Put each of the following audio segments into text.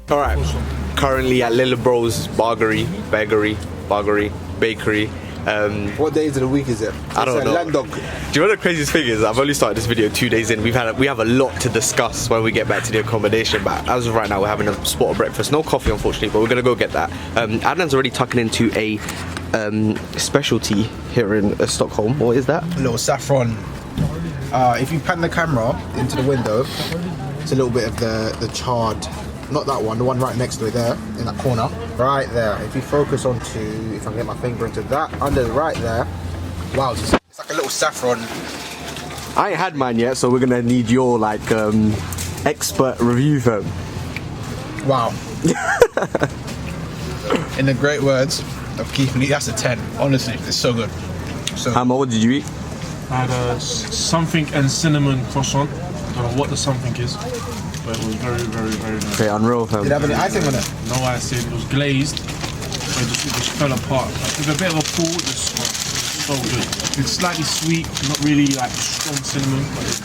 All right. Currently at Lillebros Bageri Bakery. What days of the week is it? I don't know. Land dog. Do you know the craziest thing is? I've only started this video 2 days in. We have a lot to discuss when we get back to the accommodation. But as of right now, we're having a spot of breakfast. No coffee, unfortunately, but we're gonna go get that. Adnan's already tucking into a specialty here in Stockholm. What is that? A little saffron. If you pan the camera into the window, it's a little bit of the charred. Not that one, the one right next to it there, in that corner. Right there. If you focus onto, if I can get my finger into that, under right there. Wow, it's like a little saffron. I ain't had mine yet, so we're gonna need your like expert review for him. Wow. In the great words of Keith Lee, that's a 10. Honestly, it's so good. So Hammer, what did you eat? I had a something and cinnamon croissant. I don't know what the something is, but it was very, very, very nice. Okay, unreal fam. did it have any icing on it? No icing, it was glazed, but it just fell apart. With a bit of a pull, it was so good. It's slightly sweet, not really like strong cinnamon, but it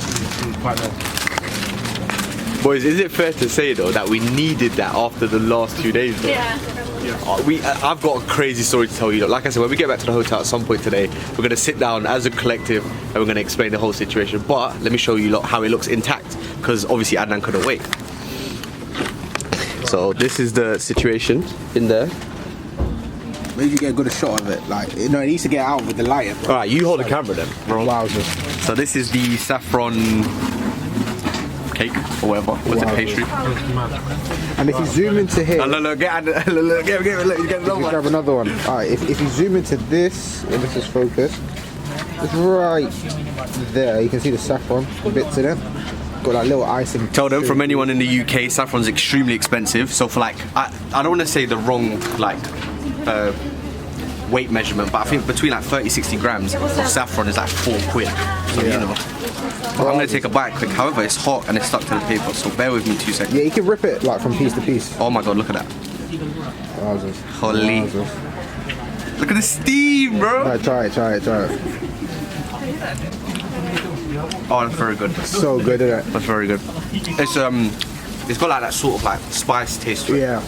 was quite nice. Boys, is it fair to say though that we needed that after the last 2 days though? Yeah. I've got a crazy story to tell you. Like I said, when we get back to the hotel at some point today, we're gonna sit down as a collective and we're gonna explain the whole situation. But let me show you how it looks intact, because obviously Adnan couldn't wait. So this is the situation in there. Maybe you get a good shot of it. Like, you know, it needs to get out with the light. All right, you hold the camera then, bro. Wowzers. So this is the saffron cake or whatever. What's it, pastry? And if you zoom into here, Look, get you get another one. grab another one. Alright, if you zoom into this, and this is focused, it's right there. You can see the saffron bits in it. Got that little icing. Tell them, from anyone in the UK, saffron's extremely expensive. So for like, I don't want to say the wrong like weight measurement, but I think between like 30-60 grams of saffron is like £4. So you know. But I'm gonna take a bite quick. However, it's hot and it's stuck to the paper, so bear with me 2 seconds. Yeah, you can rip it like from piece to piece. Oh my god, look at that. Wowzers. Holy. Wowzers. Look at the steam, bro. Right, try it. Oh, that's very good. So good, isn't it? That's very good. It's got like that sort of like spice taste to it. Yeah.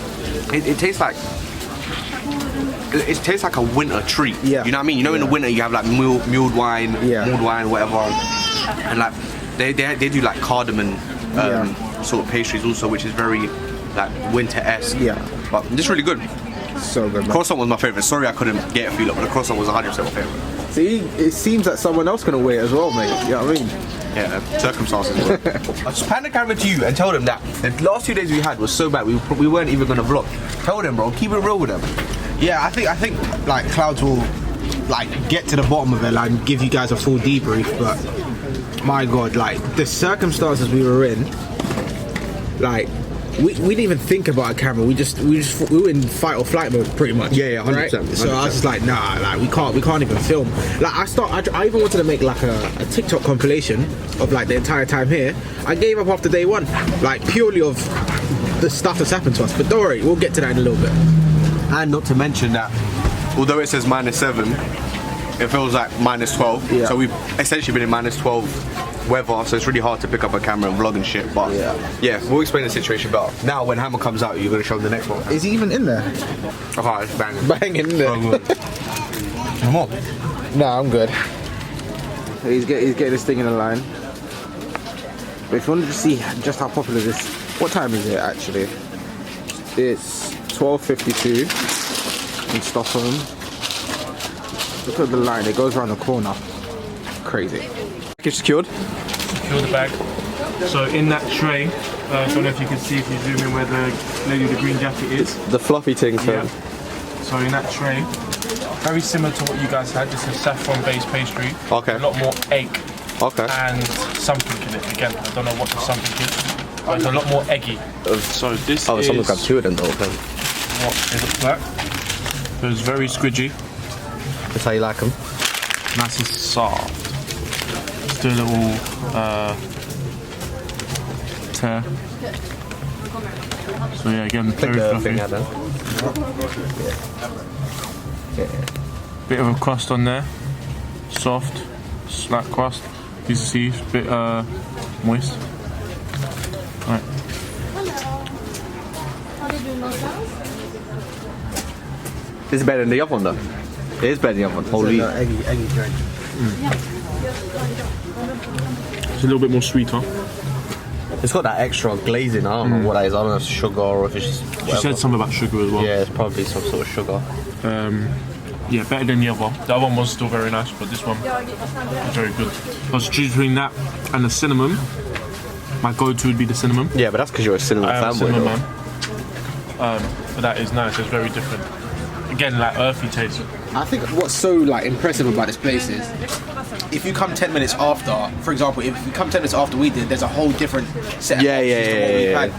It tastes like. It tastes like a winter treat. Yeah. You know what I mean? You know, in the winter you have like mulled wine, whatever, and like they do like cardamom sort of pastries also, which is very like winter-esque. Yeah. But it's really good. So good, man. Croissant was my favorite. Sorry I couldn't get a feel up, but the croissant was 100% my favorite. See, it seems like someone else can wait as well, mate. You know what I mean? Yeah, circumstances. I'll just pan the camera to you and tell them that the last 2 days we had was so bad we weren't even gonna vlog. Tell them, bro. Keep it real with them. Yeah, I think like Clouds will like get to the bottom of it, like, and give you guys a full debrief. But my God, like the circumstances we were in, like we didn't even think about a camera. We were in fight or flight mode pretty much. Yeah, 100%. Right? So I was just like, nah, like we can't even film. Like I even wanted to make like a TikTok compilation of like the entire time here. I gave up after day one, like purely of the stuff that's happened to us. But don't worry, we'll get to that in a little bit. And not to mention that, although it says -7, it feels like -12. Yeah. So we've essentially been in -12 weather, so it's really hard to pick up a camera and vlog and shit. But yeah, we'll explain the situation better. Now, when Hammer comes out, you're gonna show him the next one. Is he even in there? Okay, it's banging. Banging in there. Oh, good. Come on. Nah, I'm good. He's getting this thing in the line. But if you wanted to see just how popular this, what time is it actually? It's 12:52 in Stockholm. Look at the line, it goes around the corner. Crazy. Package secured? Secure the bag. So in that tray, I don't know if you can see if you zoom in where the lady with the green jacket is. The fluffy thing, so. Yeah. So in that tray, very similar to what you guys had, this is saffron-based pastry. Okay. A lot more egg. Okay. And something in it. Again, I don't know what the something is, but it's a lot more eggy. So this is someone's got 2 of them though. Okay. what it looks like. So it's very squidgy. That's how you like them. Nice and soft. Let's do a little tear. So yeah, again, very fluffy. Bit of a crust on there. Soft, slight crust. You can see, bit moist. Right. This is better than the other one though. It is better than the other one. Holy. Eggy drink. It's a little bit more sweeter. It's got that extra glazing. I don't know what that is. I don't know if it's sugar or if it's just. She said something about sugar as well. Yeah, it's probably some sort of sugar. Yeah, better than the other one. The other one was still very nice, but this one is very good. I was choosing between that and the cinnamon. My go-to would be the cinnamon. Yeah, but that's because you're a cinnamon I am a fanboy. cinnamon though. man. But that is nice. It's very different. Again, like earthy taste. I think what's so like impressive about this place is if you come 10 minutes after, for example, if you come 10 minutes after we did, there's a whole different set of options to what we've had.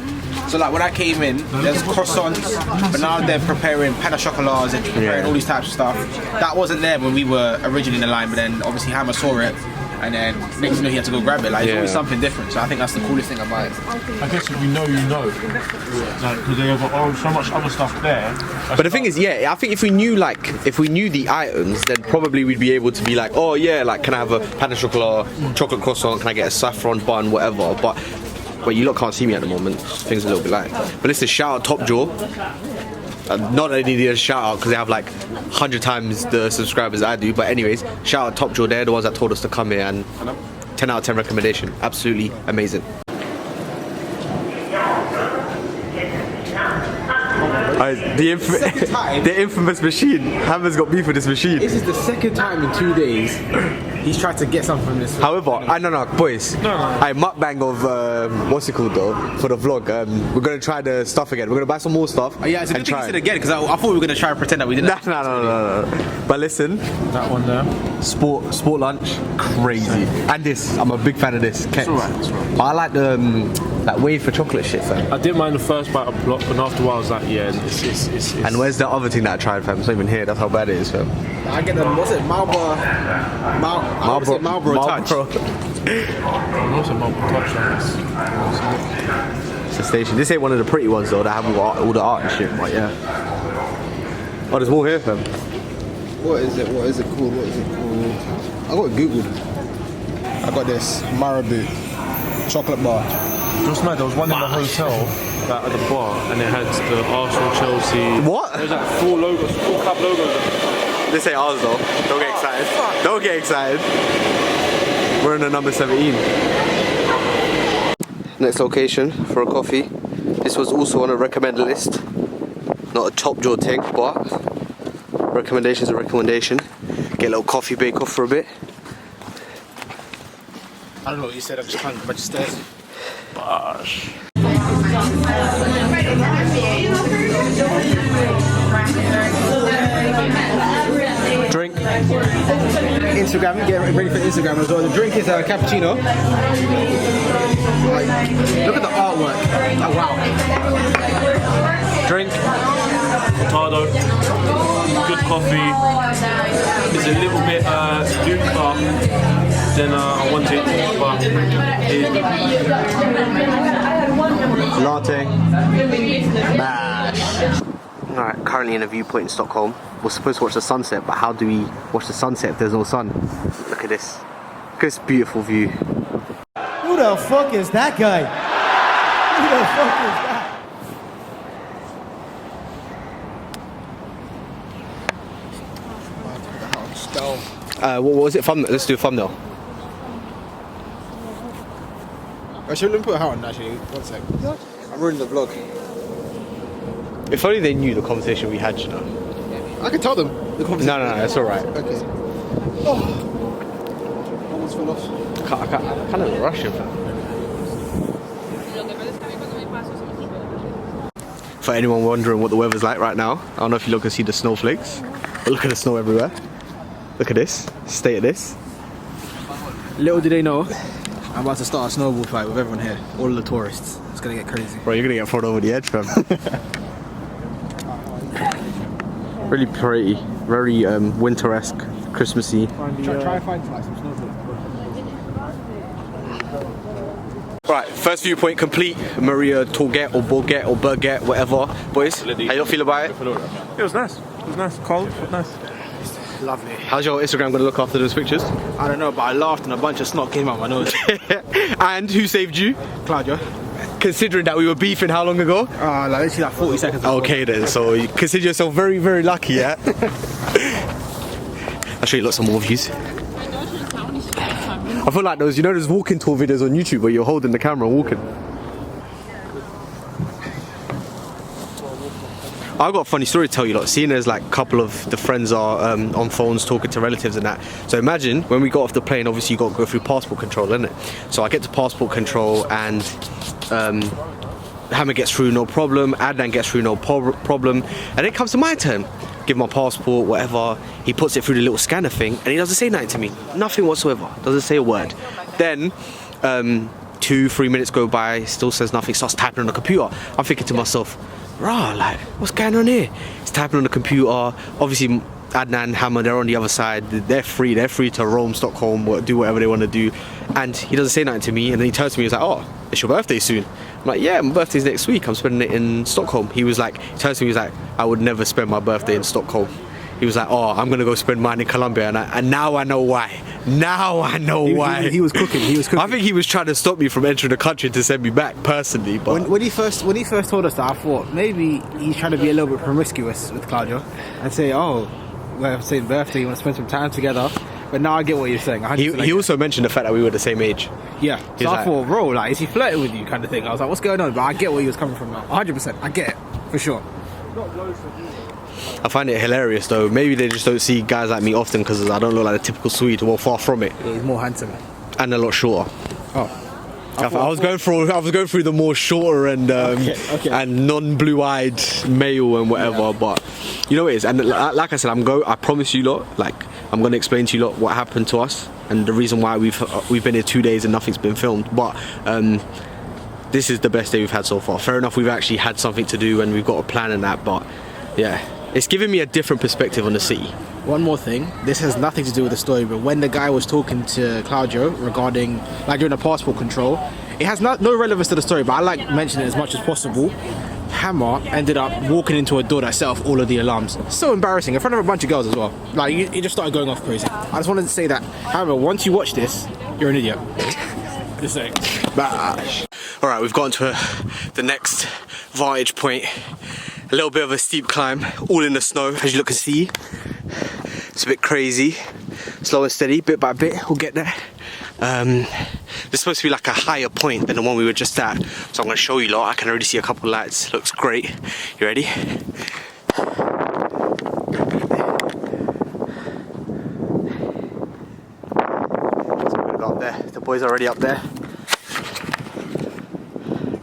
So like when I came in, there's croissants, but now they're preparing pain au chocolats and preparing all these types of stuff. That wasn't there when we were originally in the line, but then obviously Hammer saw it, and then next thing you know he had to go grab it. Like it's always something different. So I think that's the coolest thing about it. I guess if you know, you know. Like, because they have so much other stuff there. But the thing is, yeah, I think if we knew the items, then probably we'd be able to be like, oh yeah, like can I have a pain au chocolat, chocolate croissant, can I get a saffron bun, whatever. But you lot can't see me at the moment. Things are a little bit light. But listen, shout out Top Jaw. Not only need a shout out because they have like 100 times the subscribers I do, but anyways, shout out Top Jaw. They're the ones that told us to come here, and 10 out of 10 recommendation. Absolutely amazing. The infamous machine. Hammer's got beef with this machine. This is the second time in 2 days he's tried to get something from this. However, no, boys. I mukbang of what's it called though for the vlog. We're gonna try the stuff again. We're gonna buy some more stuff. Yeah, it's a good thing you said again because I thought we were gonna try and pretend that we didn't. No. But listen, That one there. sport lunch, crazy. And this, I'm a big fan of this. It's alright. But I like the that wave for chocolate shit, fam. I didn't mind the first bite of block, and after a while I was like, yeah, it's And where's the other thing that I tried, fam? It's not even here. That's how bad it is, fam. I get them. What's it? Marlboro Touch. also Marlboro Touch. It's a station. This ain't one of the pretty ones though that have all the art and shit. But yeah. Oh, there's more here, fam. What is it called? I got Googled. I got this Mariaberget chocolate bar. Just mad, there was one in the hotel at the bar, and it had the Arsenal, Chelsea. What? There was like 4 logos, 4 club logos. This ain't ours though. Don't get excited. Don't get excited. We're in the number 17. Next location for a coffee. This was also on a recommended list. Not a Top Jaw thing, but recommendation's a recommendation. Get a little coffee bake off for a bit. I don't know what you said. I just climbed a bunch of stairs. Gosh. Drink. Instagram, get ready for Instagram as well. The drink is a cappuccino. Look at the artwork. Oh, wow. Drink. Potato. Good coffee. It's a little bit deeper than I wanted, but Latte. Mash. Alright, currently in a viewpoint in Stockholm. We're supposed to watch the sunset, but how do we watch the sunset if there's no sun? Look at this. Look at this beautiful view. Who the fuck is that guy? Who the fuck is that? What was it? Thumbnail. Let's do a thumbnail. Actually, let me put a hat on actually. 1 sec. I'm ruining the vlog. If only they knew the conversation we had, you know. I can tell them the conversation. No, it's alright. Okay. Oh. Almost fell off. I kind of rush it, fam. For anyone wondering what the weather's like right now, I don't know if you can see the snowflakes, but look at the snow everywhere. Look at this. State of this. Little do they know, I'm about to start a snowball fight with everyone here. All of the tourists. It's gonna get crazy. Bro, you're gonna get thrown over the edge, fam. Really pretty, very winter-esque, Christmassy. Try and find some snowballs. Right, first viewpoint complete. Maria Torget or Borget or Berget, whatever. Boys, how you don't feel about it? it was nice. It was nice. Cold, but nice. Lovely. How's your Instagram gonna look after those pictures? I don't know, but I laughed and a bunch of snot came out my nose. And who saved you? Claudia. considering that we were beefing how long ago? Like literally like 40 seconds ago. Okay then, so you consider yourself very, very lucky, yeah? I'll show you lots of more views. I feel like those, you know those walking tour videos on YouTube where you're holding the camera and walking? I've got a funny story to tell you, like, seeing as like a couple of the friends are on phones talking to relatives and that. So imagine when we got off the plane, obviously you got to go through passport control, isn't it? So I get to passport control and Hammer gets through no problem, Adnan gets through no problem, and then it comes to my turn. Give my passport, whatever. He puts it through the little scanner thing and he doesn't say nothing to me. Nothing whatsoever. Doesn't say a word. Then 2-3 minutes go by, still says nothing, starts typing on the computer. I'm thinking to myself, rah, like, what's going on here? He's typing on the computer. Obviously, Adnan, Hammer, they're on the other side. They're free to roam Stockholm, do whatever they want to do. And he doesn't say nothing to me. And then he turns to me, he's like, oh, it's your birthday soon. I'm like, yeah, my birthday's next week. I'm spending it in Stockholm. He turns to me, he's like, I would never spend my birthday in Stockholm. He was like, oh, I'm going to go spend mine in Colombia. And now I know why. Now I know why. He was cooking. He was cooking. I think he was trying to stop me from entering the country to send me back, personally. But when he first told us that, I thought maybe he's trying to be a little bit promiscuous with Claudio and say, oh, we're saying birthday, you want to spend some time together. But now I get what you're saying. He also mentioned the fact that we were the same age. Yeah. So I thought, bro, like, is he flirting with you kind of thing? I was like, what's going on? But I get where he was coming from now. 100%. I get it. For sure. I find it hilarious though. Maybe they just don't see guys like me often because I don't look like a typical Swede. Well, far from it. Yeah, he's more handsome. And a lot shorter. Oh. I was going through the more shorter and and non-blue-eyed male and whatever, but you know what it is. And like I said, I promise you lot, like I'm going to explain to you lot what happened to us and the reason why we've been here 2 days and nothing's been filmed. But this is the best day we've had so far. Fair enough, we've actually had something to do and we've got a plan and that, but yeah, it's giving me a different perspective on the city. One more thing, this has nothing to do with the story, but when the guy was talking to Claudio regarding, like, during the passport control, it has no relevance to the story, but I like mentioning it as much as possible. Hammer ended up walking into a door that set off all of the alarms. So embarrassing, in front of a bunch of girls as well. Like, he just started going off crazy. I just wanted to say that, however, once you watch this, you're an idiot. Just saying. Bash. Alright, we've gotten to the next vantage point. A little bit of a steep climb, all in the snow, as you look and see. It's a bit crazy, slow and steady, bit by bit, we'll get there. This is supposed to be like a higher point than the one we were just at, so I'm going to show you lot. I can already see a couple lights, looks great. You ready? So we're going to go up there, the boys are already up there.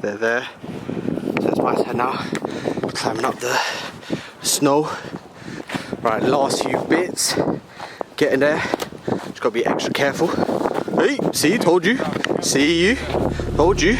They're there, so it's my turn now. Climbing up the snow. Right, last few bits. Getting there. Just gotta be extra careful. Hey, see, told you. See you. Told you.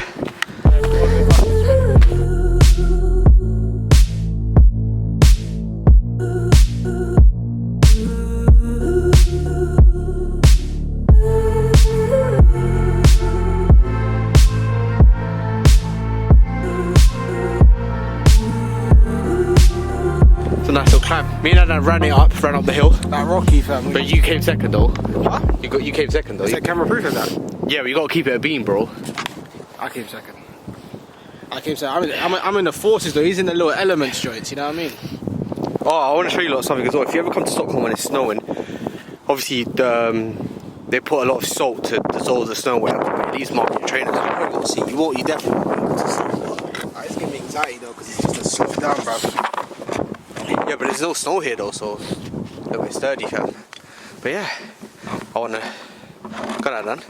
Nice little climb. Me and Adnan ran up the hill. That rocky, fam. But you came second though. Huh? You came second though. Is that camera proof of that? Yeah, but you gotta keep it a beam, bro. I came second. I'm in the forces though. He's in the little elements joints. You know what I mean? Oh, I want to show you lot something as well. If you ever come to Stockholm when it's snowing, obviously they put a lot of salt to dissolve the snow. Whatever. These market trainers, you probably won't see. You definitely won't be able to see. It's giving me anxiety though because it's just a slow down, bro. Yeah, but there's no snow here though, so a little bit sturdy, fam. But yeah, I wanna got that done.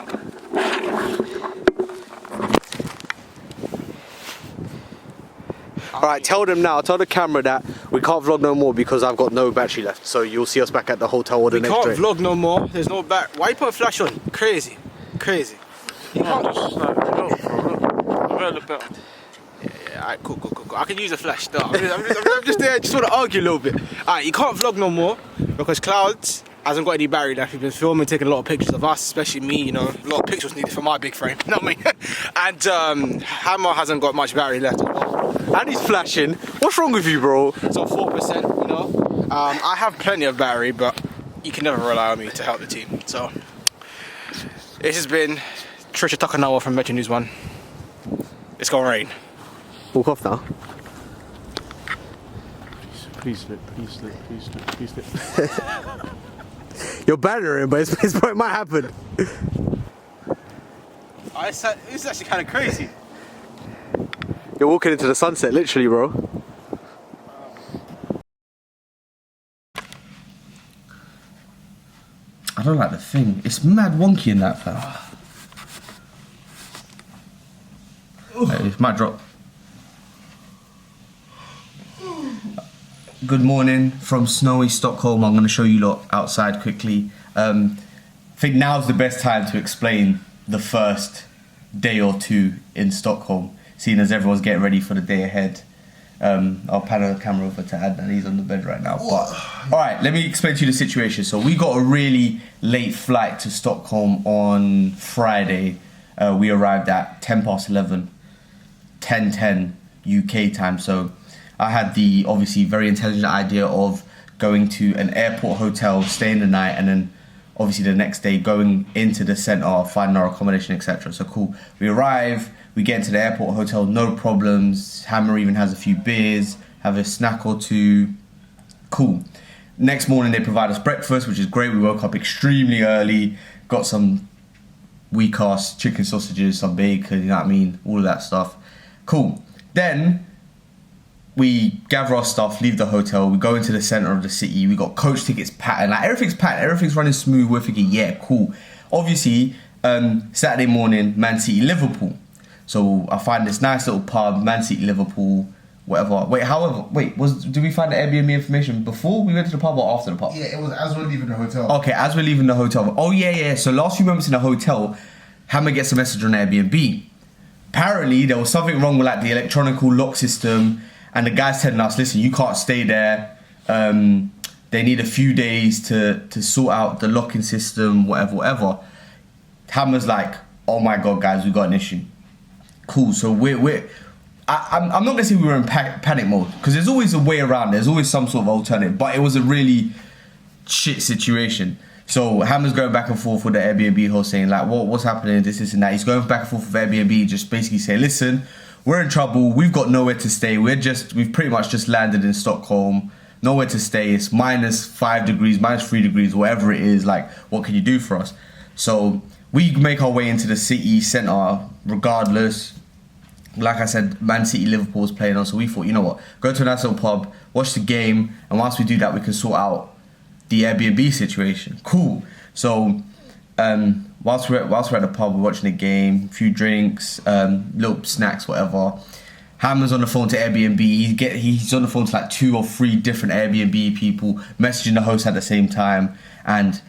Alright, tell them now, tell the camera that we can't vlog no more because I've got no battery left. So you'll see us back at the hotel or the next trip. We can't vlog no more, there's no battery. Why you put a flash on? Crazy. Crazy. You can't just like, look. Better. Yeah, alright, cool. I can use a flash though. I'm just there, just want to argue a little bit. Alright, you can't vlog no more because Clouds hasn't got any battery left. We've been filming, taking a lot of pictures of us, especially me, you know, a lot of pictures needed for my big frame, you know what I mean? And Hammer hasn't got much battery left as well. And he's flashing. What's wrong with you, bro? It's on 4%, you know. I have plenty of battery, but you can never rely on me to help the team. So, this has been Trisha Takanawa from Metro News 1. It's gonna rain. Walk off now. Please slip, please slip, please slip, please slip. You're bantering, but it might happen. It's actually kind of crazy. You're walking into the sunset, literally, bro. I don't like the thing. It's mad wonky in that, fam. It might drop. Good morning from snowy Stockholm. I'm going to show you lot outside quickly. I think now's the best time to explain the first day or two in Stockholm, seeing as everyone's getting ready for the day ahead. I'll pan the camera over to Adnan, he's on the bed right now. But alright, let me explain to you the situation. So we got a really late flight to Stockholm on Friday. We arrived at 11:10, 10:10 UK time. So I had the obviously very intelligent idea of going to an airport hotel, staying the night, and then obviously the next day going into the centre, finding our accommodation, etc. So cool. We arrive, we get into the airport hotel, no problems. Hammer even has a few beers, have a snack or two. Cool. Next morning they provide us breakfast, which is great. We woke up extremely early, got some weak ass chicken sausages, some bacon, you know what I mean, all of that stuff. Cool. Then we gather our stuff, leave the hotel, we go into the centre of the city, we got coach tickets packed, like everything's packed, everything's running smooth, we're thinking, yeah, cool. Obviously, Saturday morning, Man City, Liverpool. So I find this nice little pub, Man City, Liverpool, whatever. Did we find the Airbnb information before we went to the pub or after the pub? Yeah, it was as we're leaving the hotel. Okay, as we're leaving the hotel. Oh yeah. So last few moments in the hotel, Hammer gets a message on Airbnb. Apparently, there was something wrong with like the electronical lock system, and the guy's telling us, listen, you can't stay there. They need a few days to sort out the locking system, whatever. Hammer's like, oh my god, guys, we got an issue. Cool. So I'm not gonna say we were in panic mode, because there's always a way around. There's always some sort of alternative, but it was a really shit situation. So Hammer's going back and forth with the Airbnb host, saying like, what's happening? This and that. He's going back and forth with Airbnb, just basically saying, listen, we're in trouble. We've got nowhere to stay. We've pretty much just landed in Stockholm. Nowhere to stay. It's -5 degrees, -3 degrees, whatever it is. Like, what can you do for us? So we make our way into the city centre regardless. Like I said, Man City, Liverpool was playing on, so we thought, you know what, go to a nice little pub, watch the game, and once we do that, we can sort out the Airbnb situation. Cool. So whilst we're at the pub, we're watching the game, a few drinks, little snacks, whatever. Hammer's on the phone to Airbnb. He's on the phone to like 2 or 3 different Airbnb people, messaging the host at the same time, and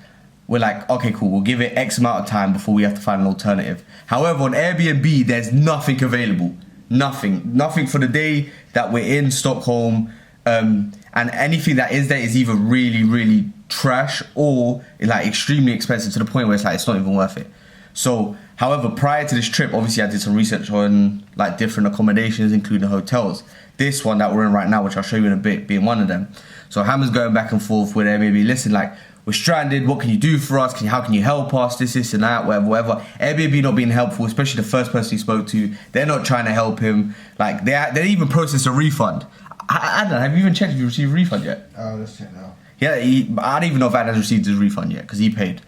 we're like, okay, cool, we'll give it X amount of time before we have to find an alternative. However, on Airbnb, there's nothing available. Nothing for the day that we're in Stockholm. And anything that is there is either really, really trash or like extremely expensive to the point where it's like, it's not even worth it. So, however, prior to this trip, obviously I did some research on like different accommodations, including hotels. This one that we're in right now, which I'll show you in a bit, being one of them. So Hammer's going back and forth with Airbnb. Listen, like, we're stranded. What can you do for us? How can you help us? This and that, whatever. Airbnb not being helpful, especially the first person he spoke to. They're not trying to help him. Like, they didn't even process a refund. Adnan, have you even checked if you received a refund yet? Oh, let's check now. Yeah, I don't even know if Adnan's received his refund yet, because he paid.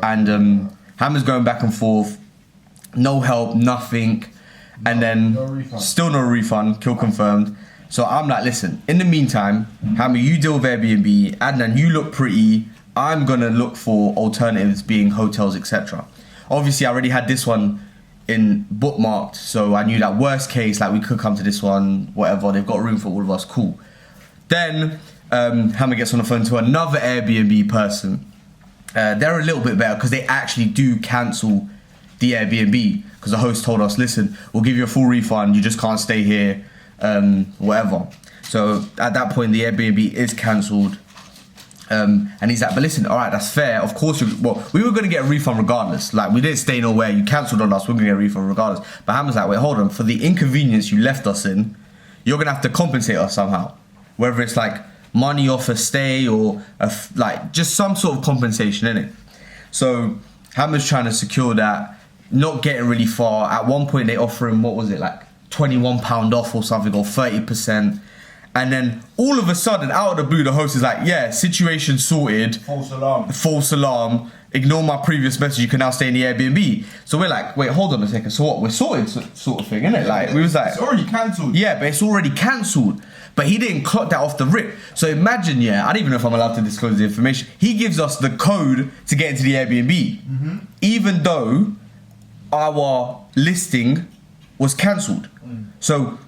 And Hammer's going back and forth. No help, nothing. And then still no refund, kill confirmed. So I'm like, listen, in the meantime, Hammer, you deal with Airbnb. Adnan, you look pretty. I'm going to look for alternatives, being hotels, etc. Obviously, I already had this one in bookmarked, so I knew that worst case, like, we could come to this one, whatever. They've got room for all of us, cool. Then Hammer gets on the phone to another Airbnb person. They're a little bit better because they actually do cancel the Airbnb, because the host told us, listen, we'll give you a full refund, you just can't stay here, whatever. So at that point, the Airbnb is cancelled. And he's like, but listen, all right, that's fair. Of course, we were going to get a refund regardless. Like, we didn't stay nowhere. You cancelled on us. We're going to get a refund regardless. But Hammer's like, wait, hold on. For the inconvenience you left us in, you're going to have to compensate us somehow. Whether it's like money off a stay or like just some sort of compensation, innit? So Hammer's trying to secure that, not getting really far. At one point, they offer him, what was it, like £21 off or something, or 30%. And then all of a sudden, out of the blue, the host is like, yeah, situation sorted. False alarm. False alarm. Ignore my previous message. You can now stay in the Airbnb. So we're like, wait, hold on a second. So what? We're sorted, sort of thing, innit? Like, we was like, it's already cancelled. Yeah, but it's already cancelled. But he didn't clock that off the rip. So imagine, yeah, I don't even know if I'm allowed to disclose the information. He gives us the code to get into the Airbnb, even though our listing was cancelled. So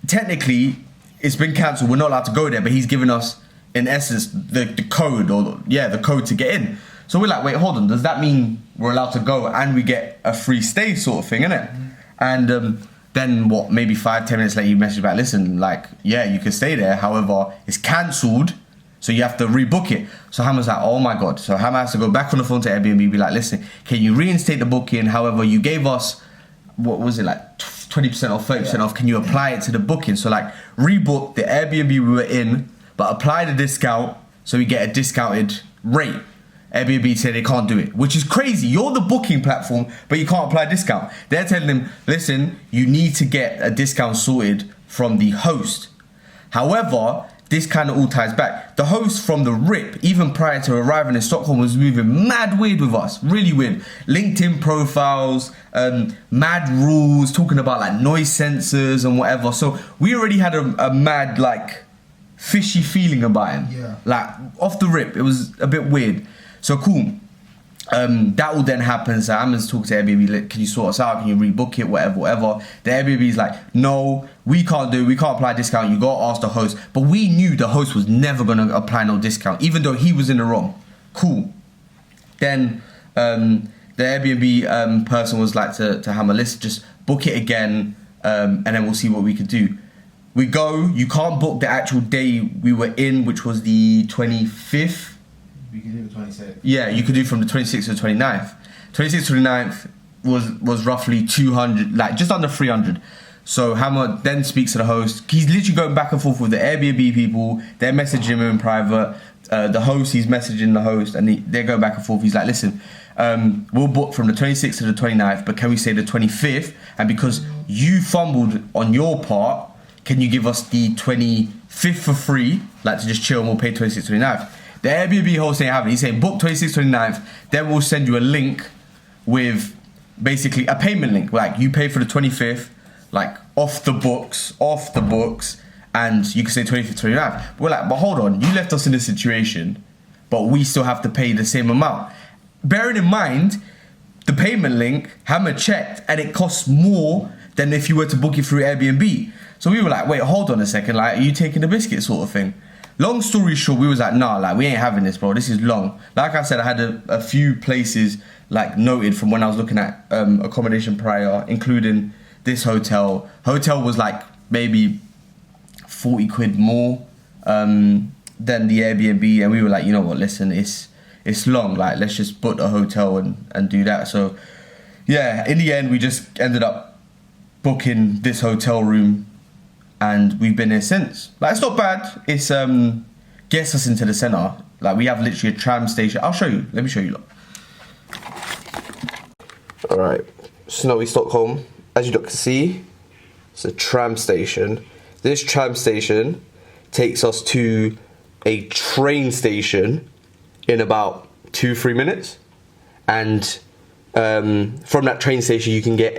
technically, it's been cancelled. We're not allowed to go there, but he's given us, in essence, the code, or the code to get in. So we're like, wait, hold on. Does that mean we're allowed to go and we get a free stay, sort of thing, innit? And then what? Maybe 5-10 minutes later, you message back. Listen, like, yeah, you can stay there. However, it's cancelled, so you have to rebook it. So Hammer's like, oh my god. So Hammer has to go back on the phone to Airbnb, be like, listen, can you reinstate the booking? However, you gave us, what was it, like 20% off, 30% off. Can you apply it to the booking? So like, rebook the Airbnb we were in, but apply the discount so we get a discounted rate. Airbnb said they can't do it, which is crazy. You're the booking platform, but you can't apply a discount. They're telling them, listen, you need to get a discount sorted from the host. However, this kind of all ties back. The host from the rip, even prior to arriving in Stockholm, was moving mad weird with us. Really weird. LinkedIn profiles, mad rules, talking about like noise sensors and whatever. So we already had a mad, like, fishy feeling about him. Yeah. Like, off the rip, it was a bit weird. So cool. That all then happens. So Ammon's talking to Airbnb, like, can you sort us out? Can you rebook it? Whatever. The Airbnb's like, no, we can't do it. We can't apply a discount. You got to ask the host. But we knew the host was never going to apply no discount, even though he was in the wrong. Cool. Then the Airbnb person was like to Hammer, let's just book it again, and then we'll see what we could do. We go. You can't book the actual day we were in, which was the 25th. We can do the 26th. Yeah, you could do from the 26th to the 29th. 26th to the 29th was roughly 200, like just under 300. So Hammer then speaks to the host. He's literally going back and forth with the Airbnb people. They're messaging him in private. The host, he's messaging the host, and they're going back and forth. He's like, listen, we'll book from the 26th to the 29th, but can we say the 25th? And because you fumbled on your part, can you give us the 25th for free? Like, to just chill, and we'll pay 26th to 29th. The Airbnb host ain't having it. He's saying book 26th, 29th, then we'll send you a link with basically a payment link. Like, you pay for the 25th, like off the books, and you can say 25th, 29th. We're like, but hold on, you left us in this situation, but we still have to pay the same amount. Bearing in mind, the payment link, Hammer checked, and it costs more than if you were to book it through Airbnb. So we were like, wait, hold on a second, like, are you taking the biscuit, sort of thing? Long story short, we was like, nah, like, we ain't having this, bro. This is long. Like I said, I had a few places, like, noted from when I was looking at accommodation prior, including this hotel. Hotel was, like, maybe 40 quid more than the Airbnb. And we were like, you know what, listen, it's long. Like, let's just book a hotel and do that. So, yeah, in the end, we just ended up booking this hotel room. And we've been here since. Like, it's not bad. It's gets us into the centre. Like, we have literally a tram station. I'll show you. Let me show you. Look. All right, snowy Stockholm. As you can see, it's a tram station. This tram station takes us to a train station in about 2-3 minutes, and from that train station you can get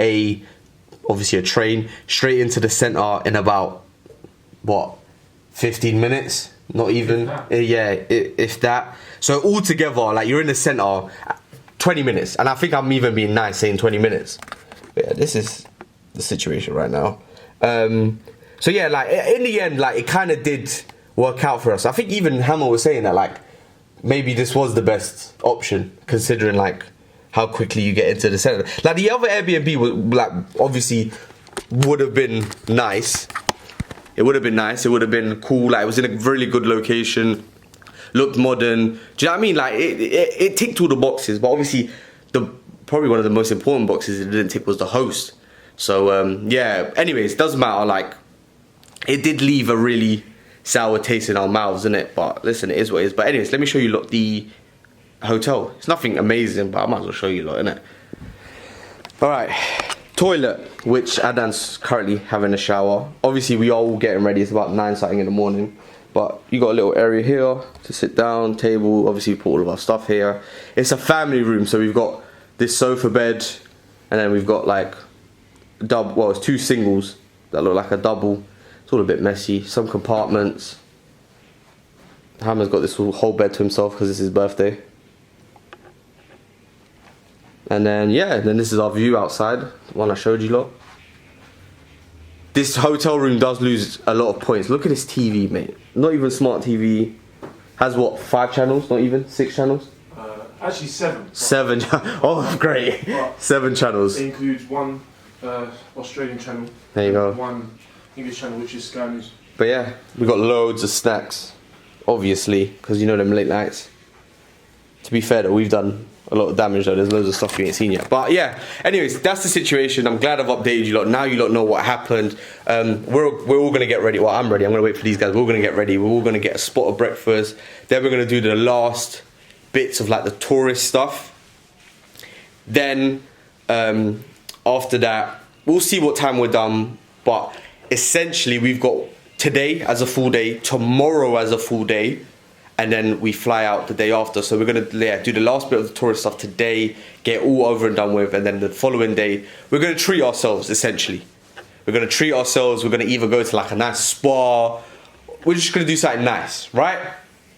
obviously a train straight into the centre in about, what, 15 minutes? Not even, if that. So altogether, like, you're in the centre 20 minutes, and I think I'm even being nice saying 20 minutes. But yeah, this is the situation right now. So yeah, like, in the end, like, it kind of did work out for us. I think even Hammer was saying that, like, maybe this was the best option, considering, like, how quickly you get into the centre. Like, the other Airbnb was, like, obviously would have been nice. It would have been nice. It would have been cool. Like, it was in a really good location. Looked modern. Do you know what I mean? Like, it ticked all the boxes. But obviously, probably one of the most important boxes it didn't tick was the host. So, yeah. Anyways, doesn't matter. Like, it did leave a really sour taste in our mouths, innit? But listen, it is what it is. But anyways, let me show you, look, the hotel. It's nothing amazing, but I might as well show you, lot, innit? Alright, toilet, which Adnan's currently having a shower. Obviously, we are all getting ready. It's about 9 something in the morning. But you got a little area here to sit down, table. Obviously, we put all of our stuff here. It's a family room, so we've got this sofa bed, and then we've got like double. Well, it's 2 singles that look like a double. It's all a bit messy. Some compartments. Hammer's got this whole bed to himself because it's his birthday. And then yeah, then this is our view outside, the one I showed you lot. This hotel room does lose a lot of points. Look at this TV, mate. Not even smart TV. Has what, 5 channels? Not even 6 channels? Actually 7. 7. Oh, great. 7 channels. It includes 1 Australian channel. There you go. 1 English channel, which is Sky News. But yeah, we got loads of snacks, obviously, because you know them late nights. To be fair though, we've done a lot of damage though. There's loads of stuff you ain't seen yet. But yeah, anyways, that's the situation. I'm glad I've updated you lot. Now you lot know what happened. We're all gonna get ready. Well, I'm ready. I'm gonna wait for these guys. We're all gonna get ready. We're all gonna get a spot of breakfast. Then we're gonna do the last bits of like the tourist stuff. Then after that, we'll see what time we're done. But essentially, we've got today as a full day, tomorrow as a full day, and then we fly out the day after. So we're gonna do the last bit of the tourist stuff today, get all over and done with, and then the following day we're gonna treat ourselves. Essentially, we're gonna treat ourselves. We're gonna either go to like a nice spa. We're just gonna do something nice, right?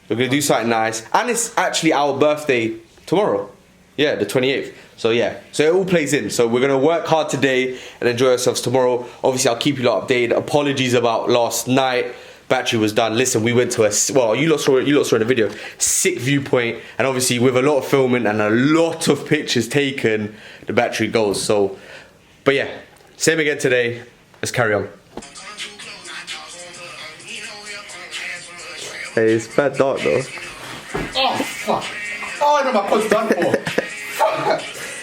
We're gonna do something nice, and it's actually our birthday tomorrow. Yeah, the 28th. So yeah, so it all plays in. So we're gonna work hard today and enjoy ourselves tomorrow. Obviously, I'll keep you lot updated. Apologies about last night. Battery was done. Listen, we went to a, well, you lot saw in the video, sick viewpoint, and obviously with a lot of filming and a lot of pictures taken, the battery goes. So, but yeah, same again today. Let's carry on. Hey, it's bad dark though. Oh fuck! Oh, I know my pod's done for. Fuck!